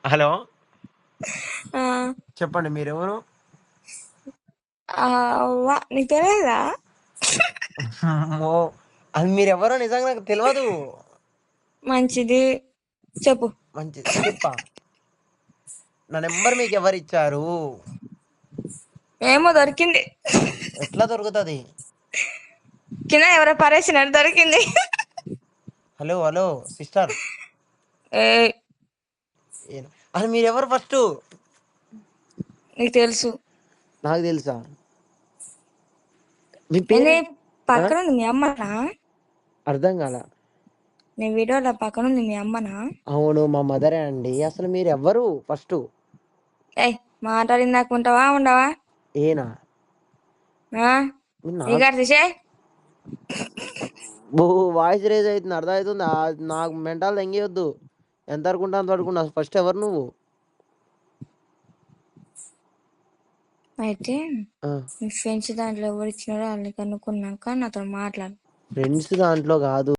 Hello ఆ, చెప్పండి మీరెవరు? నీకు తెలియదా? అమ్మో, అది మీరెవరో నిజంగా నాకు తెలియదు. మంచిది, చెప్పు. మంచిది చెప్పా. నా నెంబర్ మీకు ఎవరు ఇచ్చారు? ఏమో దొరికింది. ఎట్లా దొరుకుతుంది? కింద ఎవరో పరేసినారు, దొరికింది. హలో హలో సిస్టర్, ఏ అది మీరెవరు ఫస్ట్? నీకు తెలుసు. నాకు తెలుసా? మీ పేరు ఏంది పక్కన ఉంది మీ అమ్మనా? అర్థం కాల. నీ వీడియోలో పక్కన ఉంది మీ అమ్మనా? అవును, మా మదరే అండి. అసలు మీరు ఎవ్వరు ఫస్ట్? ఏయ్, మాట్లాడిందాక ఉంటావా ఉండవా? ఏనా నాకు రికార్డ్ తీసే. వాయిస్ రేజ్ అవుతుంది, అర్థం అవుతుంది. నాకు మెంటల్ ఎంగేయొద్దు. ఎంత వరకుంటా అంత వరకున్నా. ఫస్ట్ ఎవరు నువ్వు? అయితే మీ ఫ్రెండ్స్ దాంట్లో ఎవరు ఇచ్చినారో వాళ్ళని కనుక్కున్నాక నాతో మాట్లాడు. ఫ్రెండ్స్ దాంట్లో కాదు.